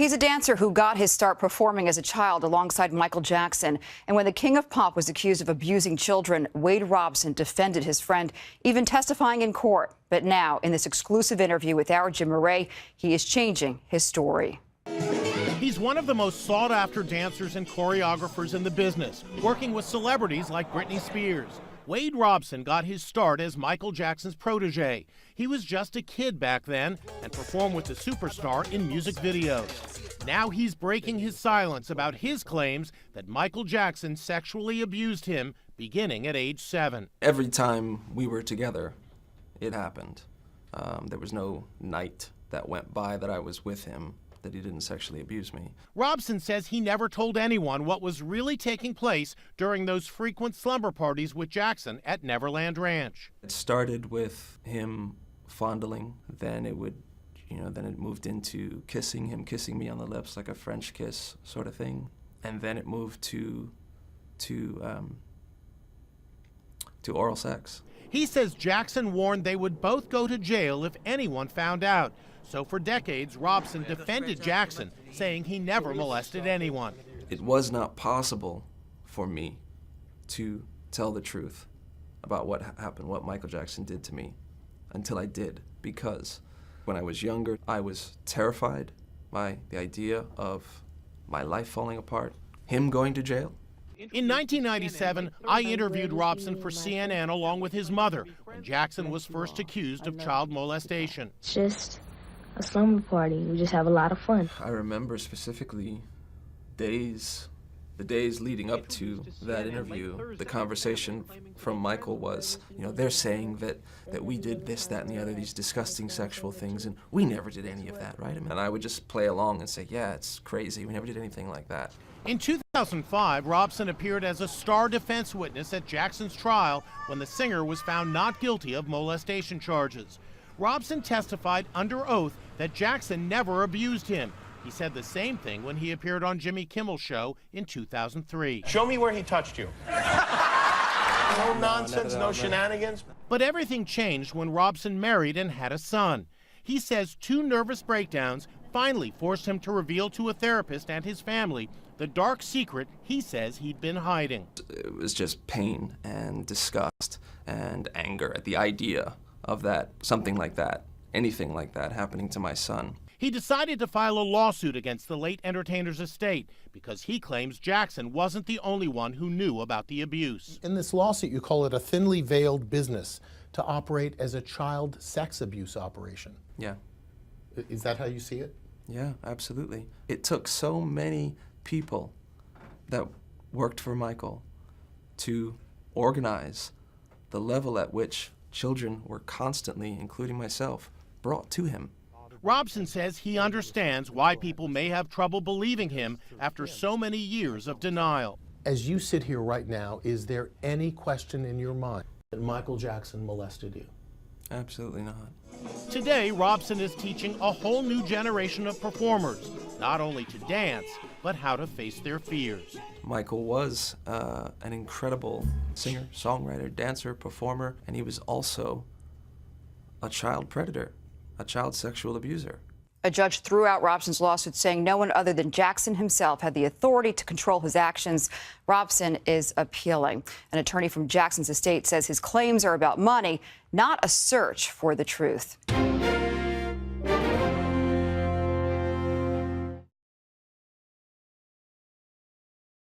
He's a dancer who got his start performing as a child alongside Michael Jackson. And when the king of pop was accused of abusing children, Wade Robson defended his friend, even testifying in court. But now, in this exclusive interview with our Jim Murray, he is changing his story. He's one of the most sought-after dancers and choreographers in the business, working with celebrities like Britney Spears. Wade Robson got his start as Michael Jackson's protege. He was just a kid back then and performed with the superstar in music videos. Now he's breaking his silence about his claims that Michael Jackson sexually abused him beginning at age 7. Every time we were together, it happened. There was no night that went by that I was with him that he didn't sexually abuse me. Robson says he never told anyone what was really taking place during those frequent slumber parties with Jackson at Neverland Ranch. It started with him fondling, then it moved into kissing me on the lips like a French kiss sort of thing, and then it moved to oral sex. He says Jackson warned they would both go to jail if anyone found out. So for decades, Robson defended Jackson, saying he never molested anyone. It was not possible for me to tell the truth about what happened, what Michael Jackson did to me, until I did, because when I was younger, I was terrified by the idea of my life falling apart, him going to jail. In 1997, I interviewed Robson for CNN along with his mother when Jackson was first accused of child molestation. It's just a slumber party. We just have a lot of fun. I remember specifically the days leading up to that interview. The conversation from Michael was, they're saying that we did this, that, and the other, these disgusting sexual things, and we never did any of that, right? And I would just play along and say, yeah, it's crazy. We never did anything like that. In 2005, Robson appeared as a star defense witness at Jackson's trial when the singer was found not guilty of molestation charges. Robson testified under oath that Jackson never abused him. He said the same thing when he appeared on Jimmy Kimmel's show in 2003. Show me where he touched you. No nonsense, no shenanigans. But everything changed when Robson married and had a son. He says 2 nervous breakdowns finally forced him to reveal to a therapist and his family the dark secret he says he'd been hiding. It was just pain and disgust and anger at the idea of that, something like that, anything like that happening to my son. He decided to file a lawsuit against the late entertainer's estate because he claims Jackson wasn't the only one who knew about the abuse. In this lawsuit, you call it a thinly veiled business to operate as a child sex abuse operation. Yeah. Is that how you see it? Yeah, absolutely. It took so many people that worked for Michael to organize the level at which children were constantly, including myself, brought to him. Robson says he understands why people may have trouble believing him after so many years of denial. As you sit here right now, is there any question in your mind that Michael Jackson molested you? Absolutely not. Today, Robson is teaching a whole new generation of performers, not only to dance, but how to face their fears. Michael was an incredible singer, songwriter, dancer, performer, and he was also a child predator, a child sexual abuser. A judge threw out Robson's lawsuit, saying no one other than Jackson himself had the authority to control his actions. Robson is appealing. An attorney from Jackson's estate says his claims are about money, not a search for the truth.